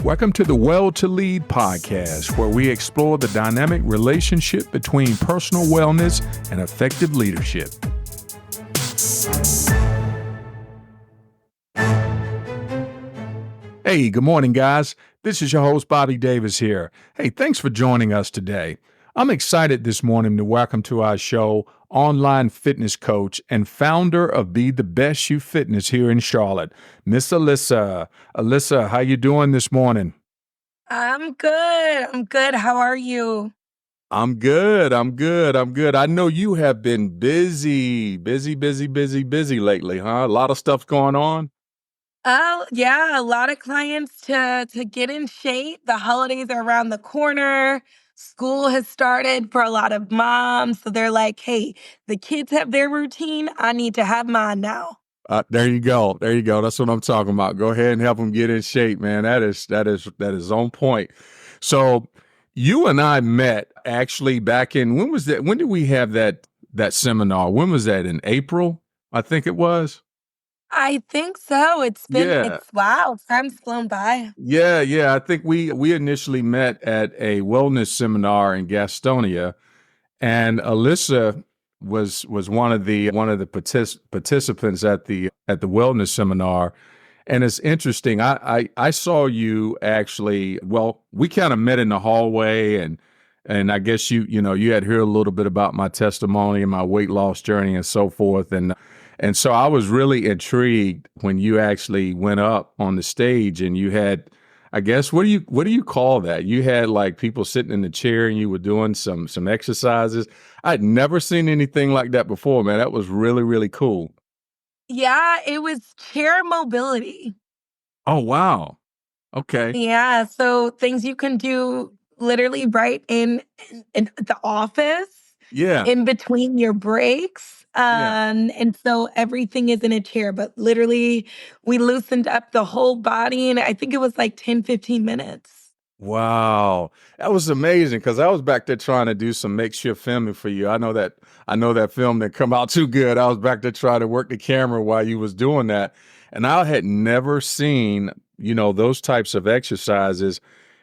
Welcome to the Well to Lead podcast, where we explore the dynamic relationship between personal wellness and effective leadership. Hey, good morning, guys. This is your host, Bobby Davis here. Hey, thanks for joining us today. I'm excited this morning to welcome to our show online fitness coach and founder of Be the Best You Fitness here in Charlotte, Miss Alyssa. Alyssa, how you doing this morning? I'm good. How are you? I'm good. I know you have been busy lately, huh? A lot of stuff going on. Oh, yeah, a lot of clients to get in shape. The holidays are around the corner. School has started for a lot of moms, so they're like, "Hey, the kids have their routine. I need to have mine now." There you go. There you go. That's what I'm talking about. Go ahead and help them get in shape, man. That is on point. So you and I met actually back in, when was that? When did we have that seminar? When was that? In April, I think it was. I think so. Yeah. It's wow, time's flown by. Yeah. I think we initially met at a wellness seminar in Gastonia, and Alyssa was one of the participants at the wellness seminar. And it's interesting. I saw you actually. Well, we kind of met in the hallway, and I guess you had heard a little bit about my testimony and my weight loss journey and so forth. And so I was really intrigued when you actually went up on the stage and you had, I guess, what do you call that? You had like people sitting in the chair and you were doing some exercises. I'd never seen anything like that before, man. That was really, really cool. Yeah, it was chair mobility. Oh, wow. Okay. Yeah, so things you can do literally right in the office, Yeah. in between your breaks. Yeah. And so everything is in a chair, but literally we loosened up the whole body and I think it was like 10-15 minutes. Wow. That was amazing because I was back there trying to do some makeshift filming for you. I know that film didn't come out too good. I was back there trying to work the camera while you was doing that. And I had never seen, those types of exercises.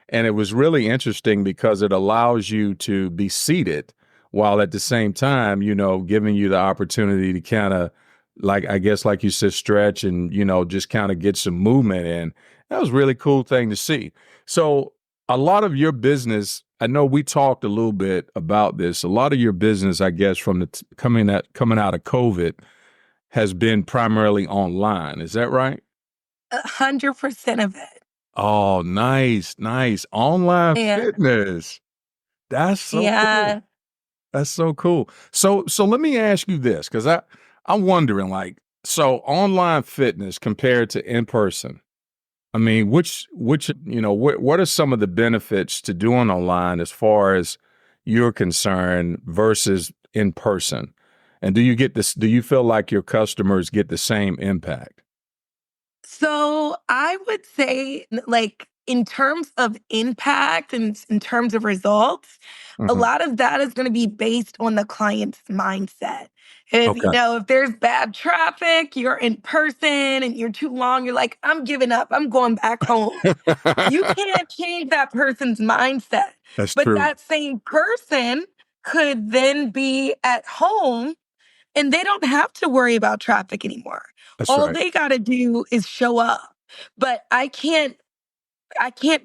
And it was really interesting because it allows you to be seated while at the same time, giving you the opportunity to kind of, like, I guess, like you said, stretch and, just kind of get some movement in. That was a really cool thing to see. So a lot of your business, I know we talked a little bit about this. A lot of your business, I guess, from coming out of COVID has been primarily online. Is that right? 100% of it. Oh, nice, nice. Online Yeah. fitness. That's so cool. Yeah. That's so cool. So let me ask you this, because I'm wondering, like, so online fitness compared to in person. I mean, what are some of the benefits to doing online as far as you're concerned versus in person? And do you feel like your customers get the same impact? So I would say, like, in terms of impact and in terms of results, a Hmm. lot of that is going to be based on the client's mindset. If, Okay. if there's bad traffic, you're in person and you're too long, you're like, I'm giving up, I'm going back home. You can't change that person's mindset. That's But true. that same person could then be at home and they don't have to worry about traffic anymore. That's All right. they gotta do is show up. But I can't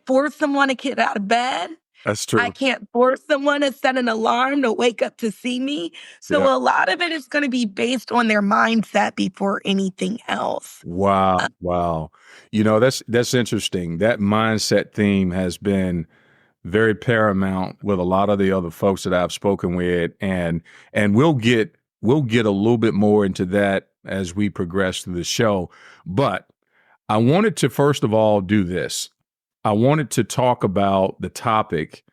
force someone to get out of bed. That's I true. can't force someone to set an alarm to wake up to see me. So Yeah. a lot of it is gonna be based on their mindset before anything else. Wow. Wow. That's interesting. That mindset theme has been very paramount with a lot of the other folks that I've spoken with, and we'll get a little bit more into that as we progress through the show. But I wanted to first of all do this. I wanted to talk about the topic,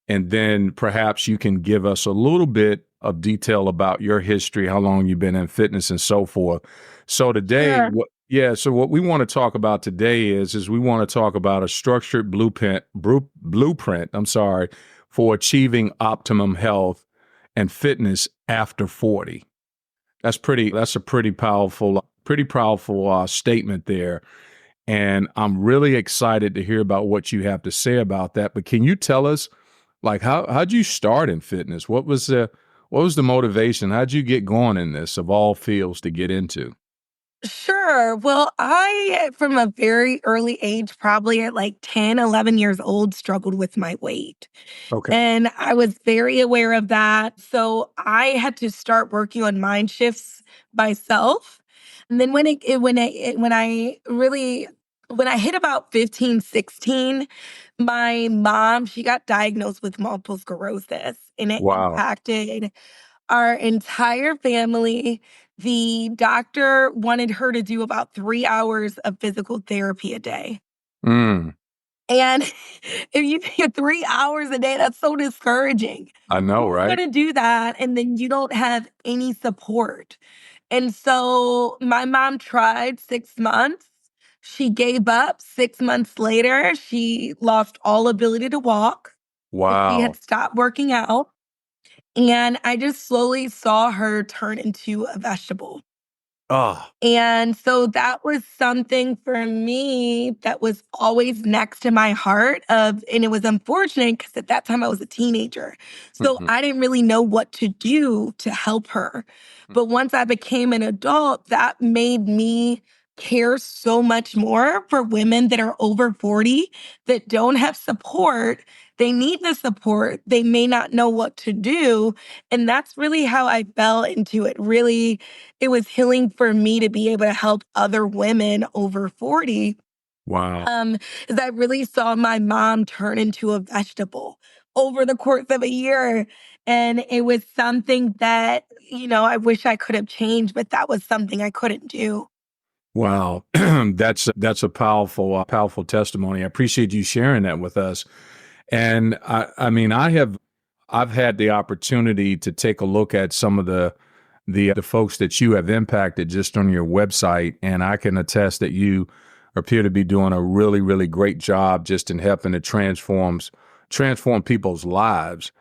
and then perhaps you can give us a little bit of detail about your history, how long you've been in fitness and so forth. So today, Sure. so what we want to talk about today is we want to talk about a structured blueprint, I'm sorry, for achieving optimum health and fitness after 40. That's a pretty powerful statement there. And I'm really excited to hear about what you have to say about that. But can you tell us, like, how'd you start in fitness? What was the motivation? How'd you get going in this of all fields to get into? Sure. Well, I, from a very early age, probably at like 10, 11 years old, struggled with my weight. Okay. And I was very aware of that. So I had to start working on mind shifts myself. And then when I hit about 15, 16, my mom, she got diagnosed with multiple sclerosis and it Wow. impacted our entire family. The doctor wanted her to do about 3 hours of physical therapy a day. Mm, And if you do 3 hours a day, that's so discouraging. I know, Who's right? gonna do that? And then you don't have any support. And so my mom tried 6 months. She gave up. 6 months later, she lost all ability to walk. She had Wow. stopped working out. And I just slowly saw her turn into a vegetable. Oh. And so that was something for me that was always next to my heart of and it was unfortunate because at that time I was a teenager. So Mhm. I didn't really know what to do to help her. But once I became an adult, that made me care so much more for women that are over 40 that don't have support. They need the support. They may not know what to do. And that's really how I fell into it. Really, it was healing for me to be able to help other women over 40. Wow. Is I really saw my mom turn into a vegetable over the course of a year. And it was something that, I wish I could have changed, but that was something I couldn't do. Wow. That's a powerful testimony. I appreciate you sharing that with us. And I mean, I've had the opportunity to take a look at some of the folks that you have impacted just on your website, and I can attest that you appear to be doing a really, really great job just in helping to transform people's lives.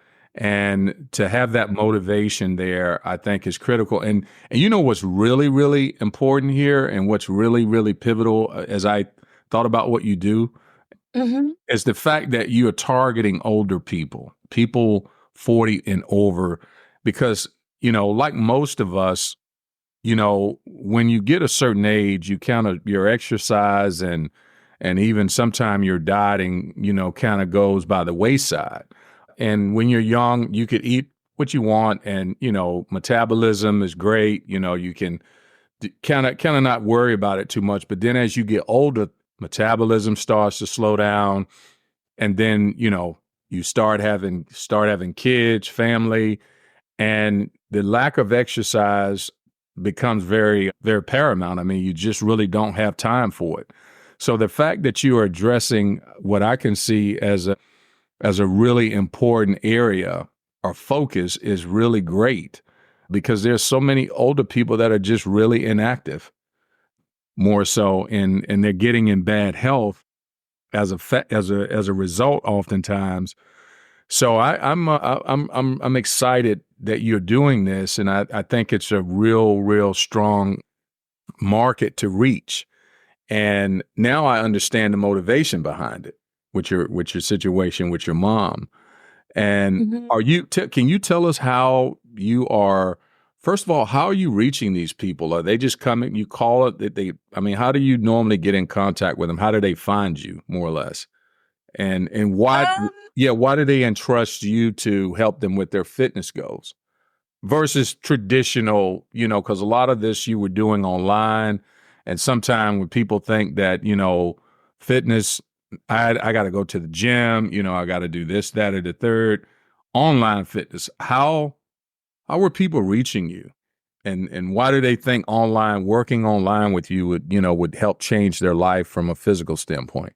And to have that motivation there, I think is critical. And you know what's really, really important here, and what's really, really pivotal as I thought about what you do Mhm. is the fact that you are targeting older people, people 40 and over, because, like most of us, when you get a certain age, you kind of your exercise and even sometime your dieting, kind of goes by the wayside. And when you're young, you could eat what you want and, metabolism is great. You can kind of not worry about it too much. But then as you get older, metabolism starts to slow down and then you start having kids, family, and the lack of exercise becomes very very paramount. I mean, you just really don't have time for it. So the fact that you are addressing what I can see as a really important area or focus is really great, because there's so many older people that are just really inactive, more so, and they're getting in bad health as a result oftentimes. So I'm excited that you're doing this, and I think it's a real strong market to reach. And now I understand the motivation behind it with your situation with your mom. And Mhm. can you tell us how you are? First of all, how are you reaching these people? Are they just coming? You call it that I mean, how do you normally get in contact with them? How do they find you, more or less? And why Um, yeah, why do they entrust you to help them with their fitness goals versus traditional, because a lot of this you were doing online, and sometimes when people think that, fitness, I got to go to the gym, I got to do this, that, or the third. Online fitness, how are people reaching you? And why do they think working online with you would help change their life from a physical standpoint?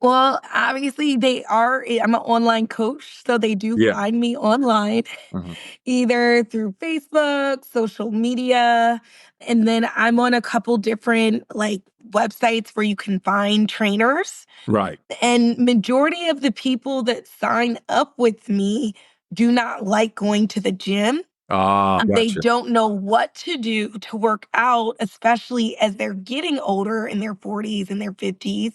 well, obviously I'm an online coach, so they do Yeah. find me online, Mhm. either through Facebook, social media, and then I'm on a couple different like websites where you can find trainers. Right. And majority of the people that sign up with me do not like going to the gym. Ah, They gotcha. don't know what to do to work out, especially as they're getting older in their 40s and their 50s.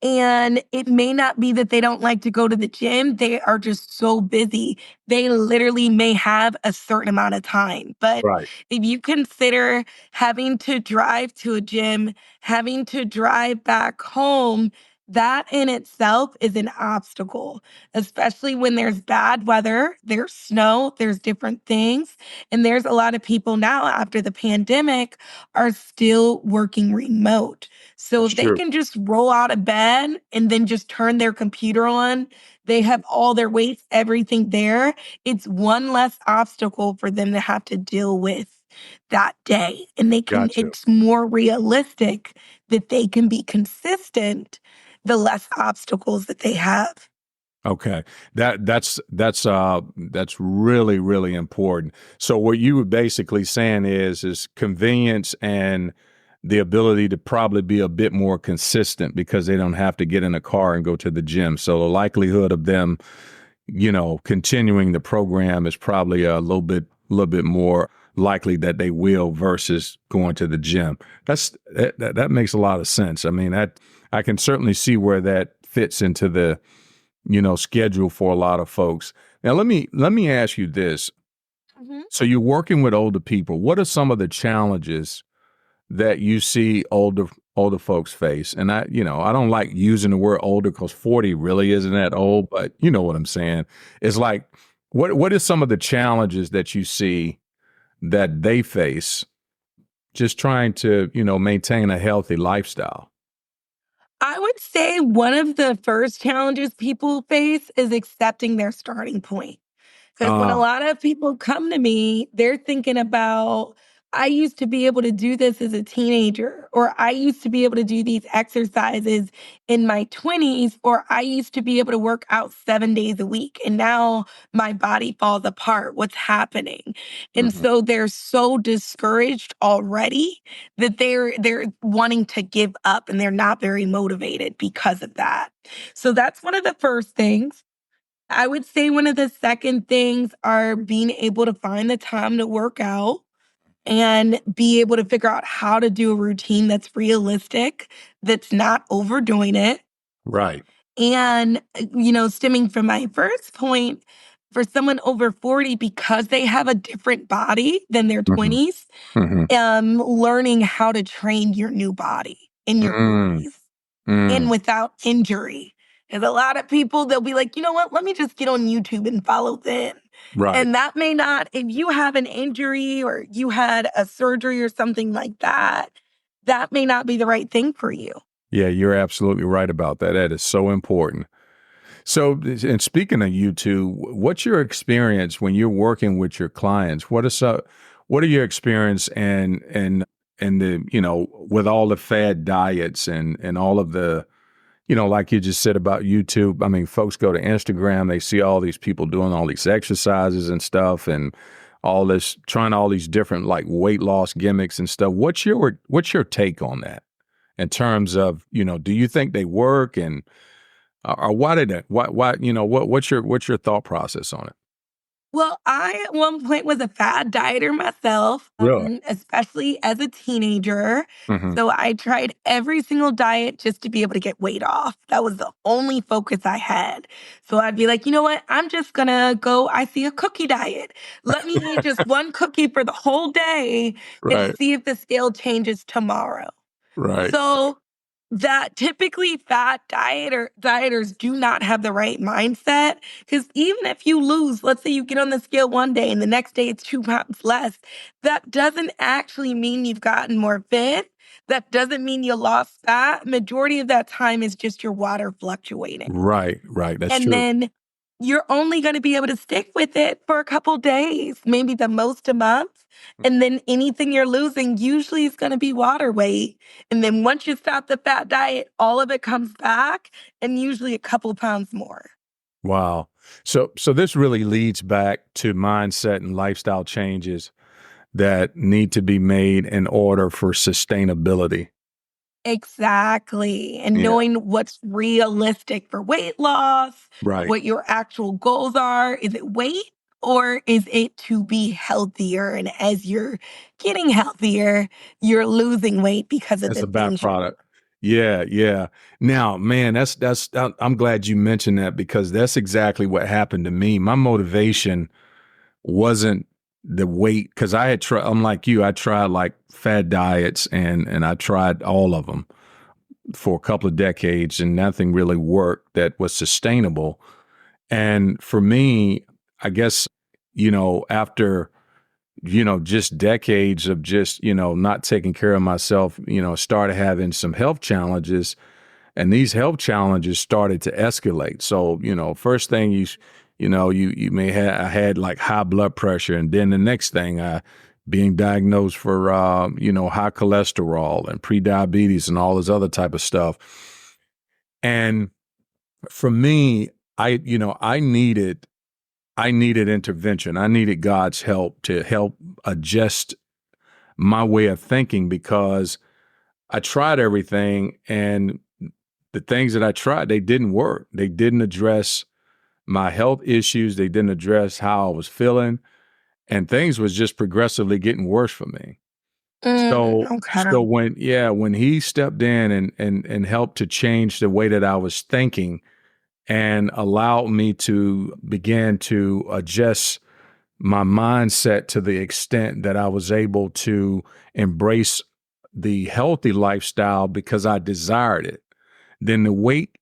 And it may not be that they don't like to go to the gym, they are just so busy. They literally may have a certain amount of time. But Right. if you consider having to drive to a gym, having to drive back home, that in itself is an obstacle, especially when there's bad weather, there's snow, there's different things. And there's a lot of people now after the pandemic are still working remote. So That's if they true. can just roll out of bed and then just turn their computer on, they have all their weights, everything there. It's one less obstacle for them to have to deal with that day. And Gotcha. it's more realistic that they can be consistent the less obstacles that they have. Okay. That's really, really important. So what you were basically saying is convenience and the ability to probably be a bit more consistent because they don't have to get in a car and go to the gym. So the likelihood of them, continuing the program is probably a little bit more likely that they will versus going to the gym. That makes a lot of sense. I mean, that I can certainly see where that fits into the schedule for a lot of folks. Now, let me ask you this. Mhm. So you're working with older people. What are some of the challenges that you see older folks face? And I don't like using the word older because 40 really isn't that old, but you know what I'm saying. It's like what is some of the challenges that you see that they face just trying to, maintain a healthy lifestyle? I would say one of the first challenges people face is accepting their starting point. Because when a Uh, lot of people come to me, they're thinking about, I used to be able to do this as a teenager, or I used to be able to do these exercises in my 20s, or I used to be able to work out 7 days a week. And now my body falls apart. What's happening? And mhm. so they're so discouraged already that they're wanting to give up and they're not very motivated because of that. So that's one of the first things. I would say one of the second things are being able to find the time to work out and be able to figure out how to do a routine that's realistic, that's not overdoing it. Right. And, stemming from my first point, for someone over 40, because they have a different body than their Mhm. 20s, Mhm. learning how to train your new body in your Mm, 40s and mm, without injury. There's a lot of people, they'll be like, you know what? Let me just get on YouTube and follow them. right. And that may not, if you have an injury or you had a surgery or something like that, that may not be the right thing for you. Yeah, you're absolutely right about that. That is so important. So, and speaking of you two, what's your experience when you're working with your clients? What are your experience and the with all the fad diets and all of the like you just said about YouTube. I mean, folks go to Instagram, they see all these people doing all these exercises and stuff, and all this trying all these different like weight loss gimmicks and stuff. What's your take on that in terms of do you think they work and or why did it? Why? What's your thought process on it? Well, I at one point was a fad dieter myself, Really? especially as a teenager. Hmm. So I tried every single diet just to be able to get weight off. That was the only focus I had. So I'd be like, you know what? I'm just gonna go, I see a cookie diet. Let me eat just one cookie for the whole day and Right. see if the scale changes tomorrow. Right. So that typically fat dieters do not have the right mindset because even if you lose, let's say you get on the scale one day and the next day it's 2 pounds less, that doesn't actually mean you've gotten more fit. That doesn't mean you lost fat. Majority of that time is just your water fluctuating. Right. Right. That's And true. then you're only gonna be able to stick with it for a couple days, maybe the most a month. And then anything you're losing usually is gonna be water weight. And then once you stop the fat diet, all of it comes back and usually a couple pounds more. Wow. So this really leads back to mindset and lifestyle changes that need to be made in order for sustainability. Exactly. And Yeah. knowing what's realistic for weight loss, Right. what your actual goals are. Is it weight? Or is it to be healthier? And as you're getting healthier, you're losing weight because of As the a things you're byproduct. Yeah, yeah. Now, man, I'm glad you mentioned that because that's exactly what happened to me. My motivation wasn't the weight because I had tried. I'm like you. I tried like fad diets and I tried all of them for a couple of decades, and nothing really worked that was sustainable. And for me, I guess after just decades of just not taking care of myself, started having some health challenges, and these health challenges started to escalate. So, first thing you may have, I had like high blood pressure, and then the next thing, being diagnosed for high cholesterol and pre-diabetes and all this other type of stuff. And for me, I needed intervention. I needed God's help to help adjust my way of thinking because I tried everything, and the things that I tried, they didn't work. They didn't address my health issues. They didn't address how I was feeling, and things was just progressively getting worse for me. So, okay. so when he stepped in and helped to change the way that I was thinking and allowed me to begin to adjust my mindset to the extent that I was able to embrace the healthy lifestyle because I desired it, then the weight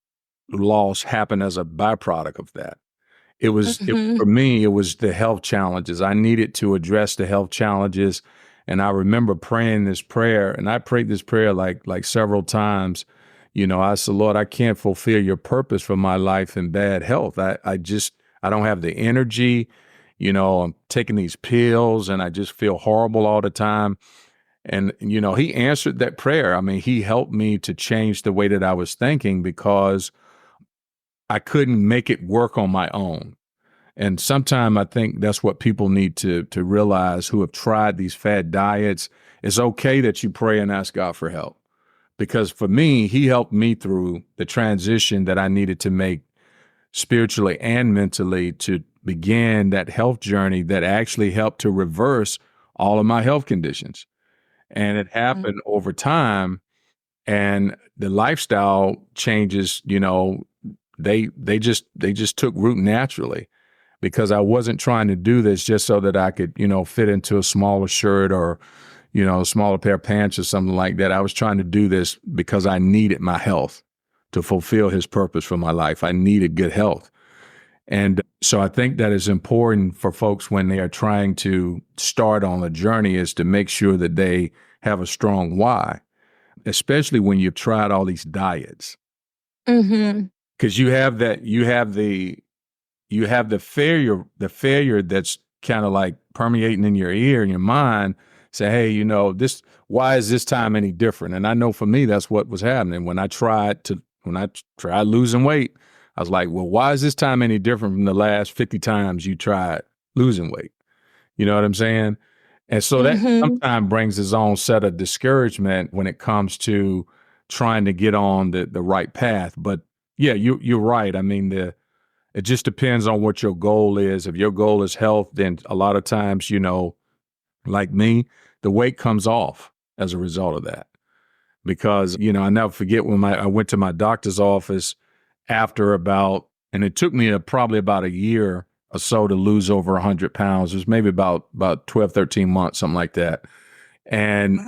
loss happened as a byproduct of that. For Mhm. me, it was the health challenges. I needed to address the health challenges. And I remember praying this prayer, and I prayed this prayer like several times. I said, Lord, I can't fulfill your purpose for my life in bad health. I don't have the energy. I'm taking these pills and I just feel horrible all the time. And, he answered that prayer. I mean, he helped me to change the way that I was thinking because I couldn't make it work on my own. And sometimes I think that's what people need to realize who have tried these fad diets. It's okay that you pray and ask God for help. Because for me, he helped me through the transition that I needed to make spiritually and mentally to begin that health journey that actually helped to reverse all of my health conditions. And it happened over time. And the lifestyle changes, they just took root naturally because I wasn't trying to do this just so that I could, fit into a smaller shirt or, a smaller pair of pants or something like that. I was trying to do this because I needed my health to fulfill his purpose for my life. I needed good health. And so I think that is important for folks when they are trying to start on a journey is to make sure that they have a strong why, especially when you've tried all these diets. Mhm. Because you have the failure that's kind of like permeating in your ear and your mind. Say, hey, this, why is this time any different? And I know for me that's what was happening when I tried losing weight. I was like, well, why is this time any different from the last 50 times you tried losing weight? You know what I'm saying? And so that Mhm. sometimes brings its own set of discouragement when it comes to trying to get on the right path. But yeah, you're right. I mean, it just depends on what your goal is. If your goal is health, then a lot of times, like me, the weight comes off as a result of that. Because, I never forget when I went to my doctor's office after and it took me probably about a year or so to lose over 100 pounds. It was maybe about 12, 13 months, something like that. And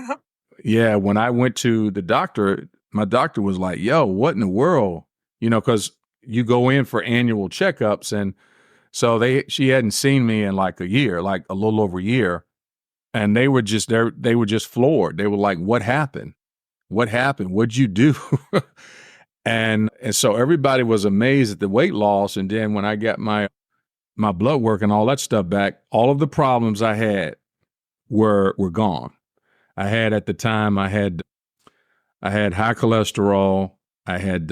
yeah, when I went to the doctor, my doctor was like, yo, what in the world? Because you go in for annual checkups. And so she hadn't seen me in like a year, like a little over a year. And they were just there, they were just floored. They were like, what happened? What happened? What'd you do? And so everybody was amazed at the weight loss. And then when I got my blood work and all that stuff back, all of the problems I had were gone. I had at the time I had high cholesterol, I had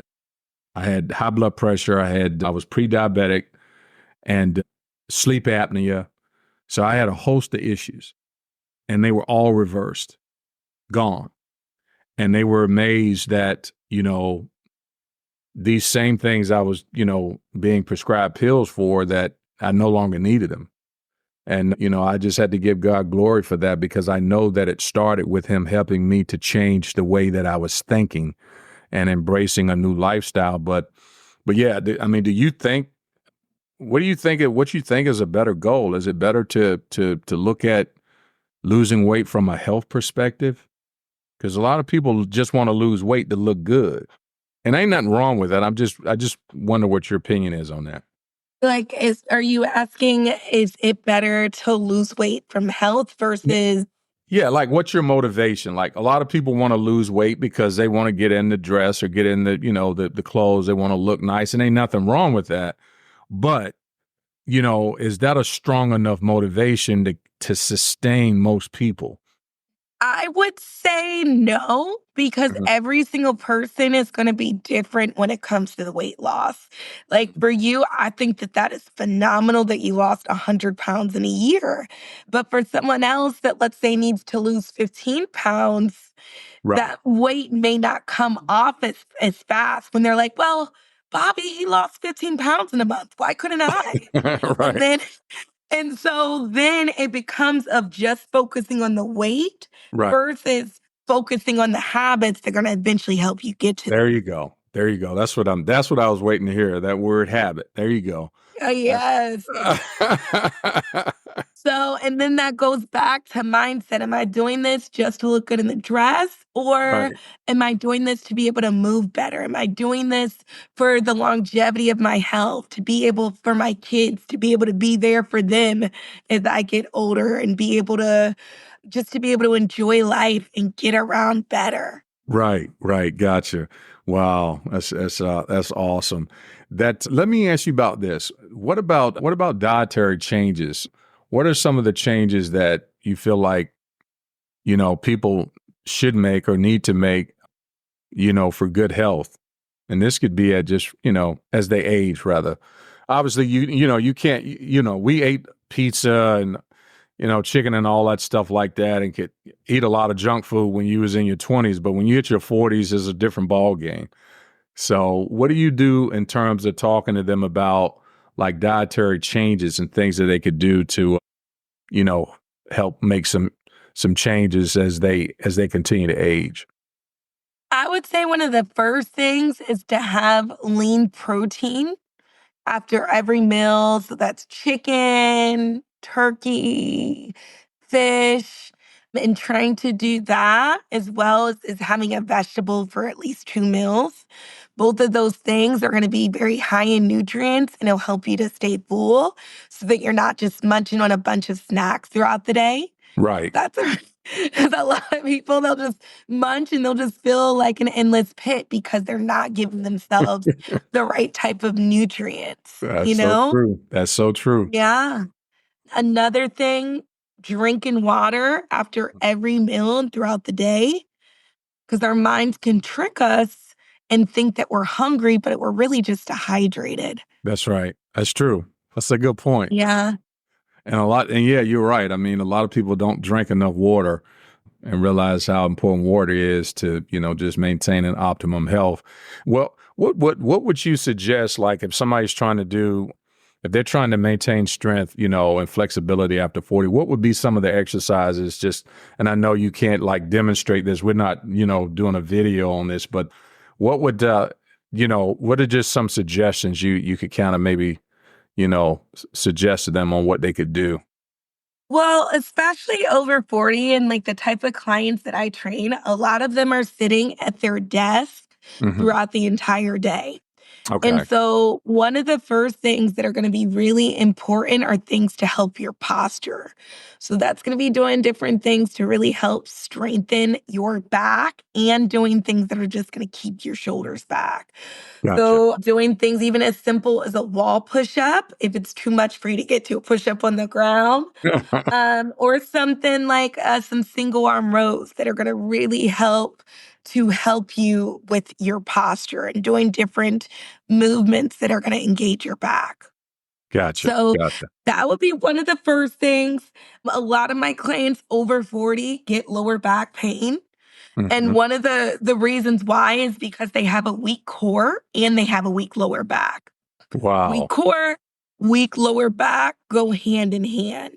I had high blood pressure, I was pre-diabetic and sleep apnea. So I had a host of issues and they were all reversed, gone. And they were amazed that, these same things I was, being prescribed pills for that I no longer needed them. And, I just had to give God glory for that because I know that it started with him helping me to change the way that I was thinking and embracing a new lifestyle. But yeah, I mean, what you think is a better goal? Is it better to look at losing weight from a health perspective? Because a lot of people just want to lose weight to look good. And ain't nothing wrong with that. I just wonder what your opinion is on that. Like, are you asking, is it better to lose weight from health versus Yeah, like what's your motivation? Like a lot of people want to lose weight because they want to get in the dress or get in the clothes. They want to look nice, and ain't nothing wrong with that. But, is that a strong enough motivation to sustain most people? I would say no, because Mhm. every single person is going to be different when it comes to the weight loss. Like for you, I think that that is phenomenal that you lost 100 pounds in a year. But for someone else that, let's say, needs to lose 15 pounds, Right. that weight may not come off as fast when they're like, well, Bobby, he lost 15 pounds in a month. Why couldn't I? And Right. then and so then it becomes of just focusing on the weight Right. versus focusing on the habits that are gonna eventually help you get to There there. you go. There you go. That's what I was waiting to hear. That word habit. There you go. Yes. So, and then that goes back to mindset. Am I doing this just to look good in the dress? Or Right. am I doing this to be able to move better? Am I doing this for the longevity of my health, to be able for my kids, to be able to be there for them as I get older and be able to just to be able to enjoy life and get around better? Right, right, gotcha. Wow, that's awesome. Let me ask you about this. What about dietary changes? What are some of the changes that you feel like, people should make or need to make, for good health? And this could be at just, as they age rather. Obviously, you can't, we ate pizza and chicken and all that stuff like that, and could eat a lot of junk food when you was in your 20s, but when you hit your 40s, is a different ball game. So, what do you do in terms of talking to them about like dietary changes and things that they could do to, you know, help make some changes as they continue to age? I would say one of the first things is to have lean protein after every meal. So that's chicken, turkey, fish, and trying to do that as well as having a vegetable for at least 2 meals. Both of those things are going to be very high in nutrients and it'll help you to stay full so that you're not just munching on a bunch of snacks throughout the day. Right. That's a, 'cause a lot of people, they'll just munch and they'll just feel like an endless pit because they're not giving themselves the right type of nutrients, you That's so know? true. That's so true. Yeah. Another thing, drinking water after every meal and throughout the day, because our minds can trick us and think that we're hungry, but we're really just dehydrated. That's right. That's true. That's a good point. Yeah. And yeah, you're right. I mean, a lot of people don't drink enough water and realize how important water is to, just maintain an optimum health. Well, what would you suggest, like if somebody's trying to do, if they're trying to maintain strength, and flexibility after 40, what would be some of the exercises? Just, and I know you can't like demonstrate this. We're not, doing a video on this, but what would, what are just some suggestions you could kind of maybe, suggest to them on what they could do? Well, especially over 40 and like the type of clients that I train, a lot of them are sitting at their desk Hmm. throughout the entire day. And Okay. so, one of the first things that are going to be really important are things to help your posture. So, that's going to be doing different things to really help strengthen your back and doing things that are just going to keep your shoulders back. Gotcha. So, doing things even as simple as a wall push up, if it's too much for you to get to a push up on the ground, or something like some single arm rows that are going to really help you with your posture and doing different movements that are going to engage your back. Gotcha. So Gotcha. that would be one of the first things. A lot of my clients over 40 get lower back pain. And Mhm. one of the reasons why is because they have a weak core and they have a weak lower back. Weak Wow. core weak lower back go hand in hand.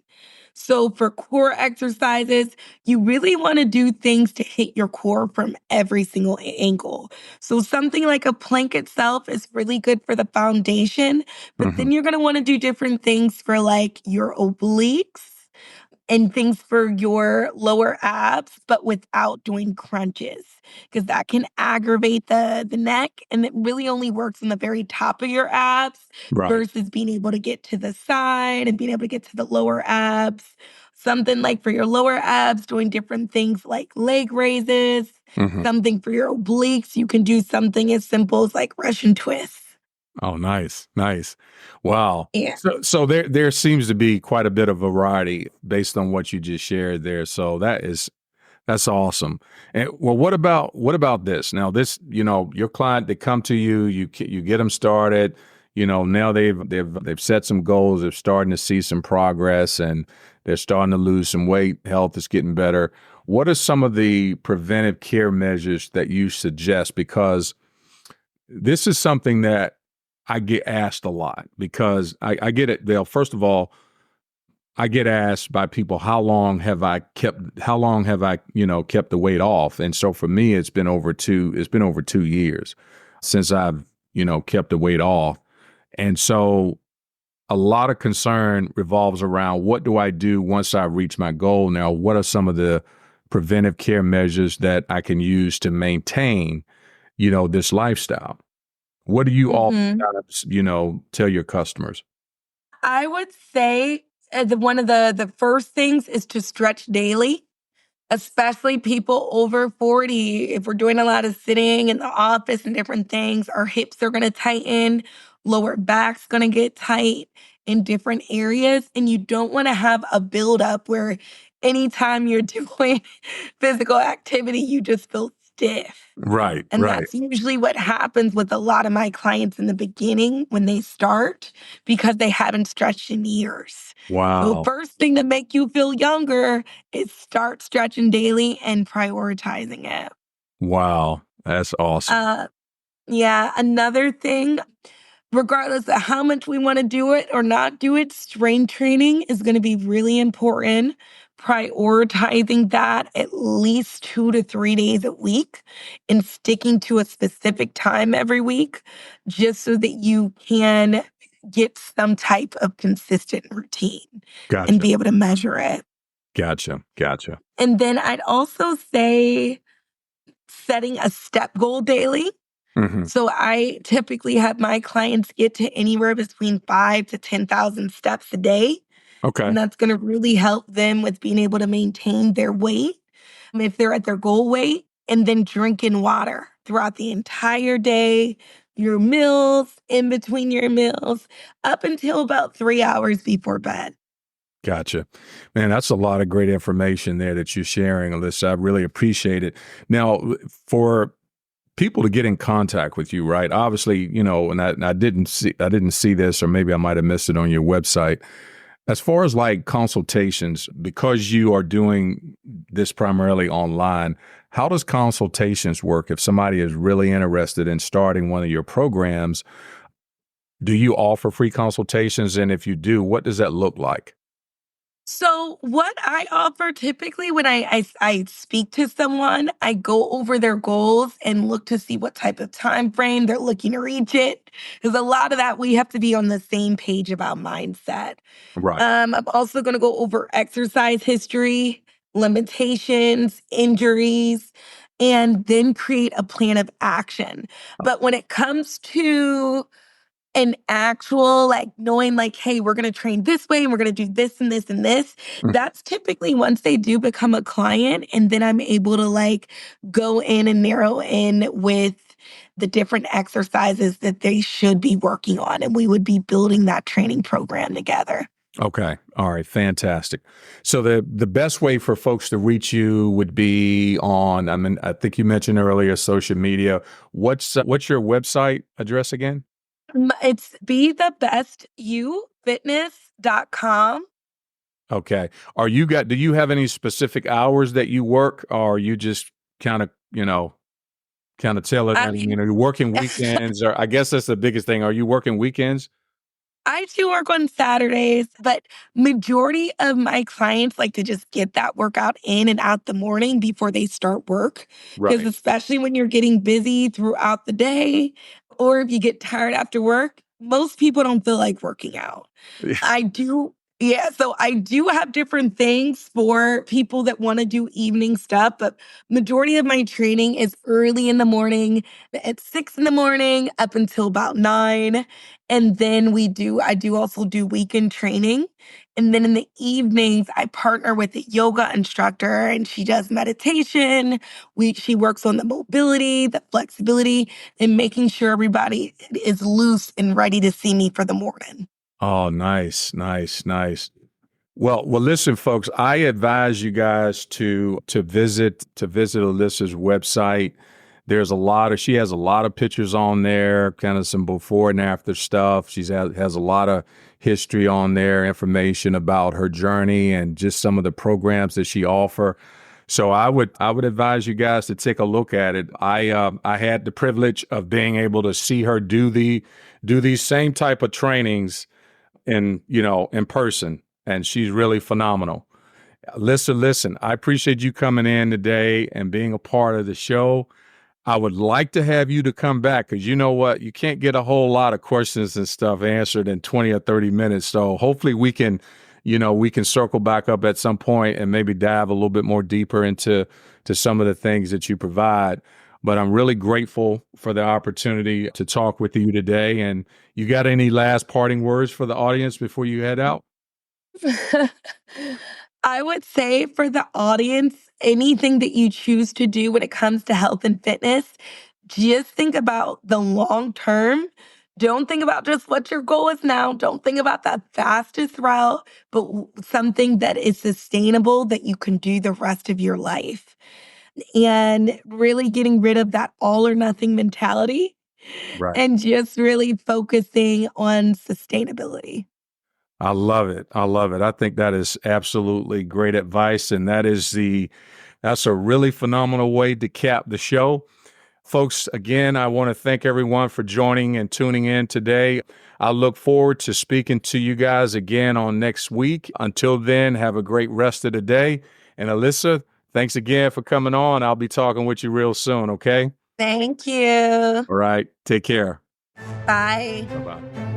So for core exercises, you really want to do things to hit your core from every single angle. So something like a plank itself is really good for the foundation, but Hmm. then you're going to want to do different things for like your obliques and things for your lower abs, but without doing crunches, because that can aggravate the neck, and it really only works in the very top of your abs Right. versus being able to get to the side and being able to get to the lower abs. Something like for your lower abs, doing different things like leg raises. Hmm. Something for your obliques, you can do something as simple as like Russian twists. Oh, nice, nice. Wow. Yeah. So there seems to be quite a bit of variety based on what you just shared there. So that's awesome. And well, what about this? Now, this, your client, they come to you, you get them started. Now they've set some goals. They're starting to see some progress, and they're starting to lose some weight. Health is getting better. What are some of the preventive care measures that you suggest? Because this is something that I get asked a lot because I get it. They'll first of all, I get asked by people, how long have I, kept the weight off? And so for me, it's been over 2 years since I've, kept the weight off. And so a lot of concern revolves around what do I do once I reach my goal? Now, what are some of the preventive care measures that I can use to maintain, this lifestyle? What do you all, Mhm. tell your customers? I would say one of the first things is to stretch daily, especially people over 40. If we're doing a lot of sitting in the office and different things, our hips are going to tighten, lower back's going to get tight in different areas. And you don't want to have a buildup where anytime you're doing physical activity, you just feel stiff. Right, And right. that's usually what happens with a lot of my clients in the beginning when they start because they haven't stretched in years. So, Wow. first thing to make you feel younger is start stretching daily and prioritizing it. Wow. That's awesome. Uh, yeah, another thing, regardless of how much we want to do it or not do it, strength training is going to be really important. Prioritizing that at least 2 to 3 days a week and sticking to a specific time every week, just so that you can get some type of consistent routine and Gotcha. be able to measure it. Gotcha. Gotcha. And then I'd also say setting a step goal daily. Mhm. So I typically have my clients get to anywhere between 5 to 10,000 steps a day, and Okay. that's gonna really help them with being able to maintain their weight, if they're at their goal weight, and then drinking water throughout the entire day, your meals, in between your meals, up until about 3 hours before bed. Gotcha. Man, that's a lot of great information there that you're sharing, Alyssa. I really appreciate it. Now, for people to get in contact with you, right? Obviously, and I didn't see this, or maybe I might have missed it on your website. As far as like consultations, because you are doing this primarily online, how does consultations work? If somebody is really interested in starting one of your programs, do you offer free consultations? And if you do, what does that look like? So, what I offer typically when I speak to someone, I go over their goals and look to see what type of time frame they're looking to reach it. Because a lot of that we have to be on the same page about mindset. Right. I'm also going to go over exercise history, limitations, injuries, and then create a plan of action. But when it comes to an actual, like, knowing, like, "Hey, we're gonna train this way, and we're gonna do this and this and this." That's typically once they do become a client, and then I'm able to, like, go in and narrow in with the different exercises that they should be working on, and we would be building that training program together. Okay. All right. Fantastic. So the best way for folks to reach you would be on, I mean, I think you mentioned earlier social media. What's your website address again? It's BeTheBestYouFitness.com. Okay. Do you have any specific hours that you work, or are you just kind of, kind of tailored I and, mean you're working weekends, or I guess that's the biggest thing. Are you working weekends? I do work on Saturdays, but majority of my clients like to just get that workout in and out the morning before they start work. Because Right. especially when you're getting busy throughout the day, or if you get tired after work, most people don't feel like working out. I do yeah, so I do have different things for people that wanna do evening stuff, but majority of my training is early in the morning, at 6 in the morning up until about 9, and then I do also do weekend training, and then in the evenings, I partner with a yoga instructor, and she does meditation. She works on the mobility, the flexibility, and making sure everybody is loose and ready to see me for the morning. Oh, nice, nice, nice. Well, listen, folks. I advise you guys to visit Alyssa's website. She has a lot of pictures on there, kind of some before and after stuff. Has a lot of history on there, information about her journey and just some of the programs that she offer. So I would advise you guys to take a look at it. I had the privilege of being able to see her do these same type of trainings in person, and she's really phenomenal. Listen, I appreciate you coming in today and being a part of the show. I would like to have you to come back because you know what? You can't get a whole lot of questions and stuff answered in 20 or 30 minutes. So hopefully we can circle back up at some point and maybe dive a little bit more deeper into some of the things that you provide. But I'm really grateful for the opportunity to talk with you today. And you got any last parting words for the audience before you head out? I would say for the audience, anything that you choose to do when it comes to health and fitness, just think about the long term. Don't think about just what your goal is now. Don't think about that fastest route, but something that is sustainable that you can do the rest of your life. And really getting rid of that all or nothing mentality Right. and just really focusing on sustainability. I love it. I love it. I think that is absolutely great advice. And that's a really phenomenal way to cap the show. Folks, again, I want to thank everyone for joining and tuning in today. I look forward to speaking to you guys again on next week. Until then, have a great rest of the day. And Alyssa, thanks again for coming on. I'll be talking with you real soon, okay? Thank you. All right. Take care. Bye. Bye-bye.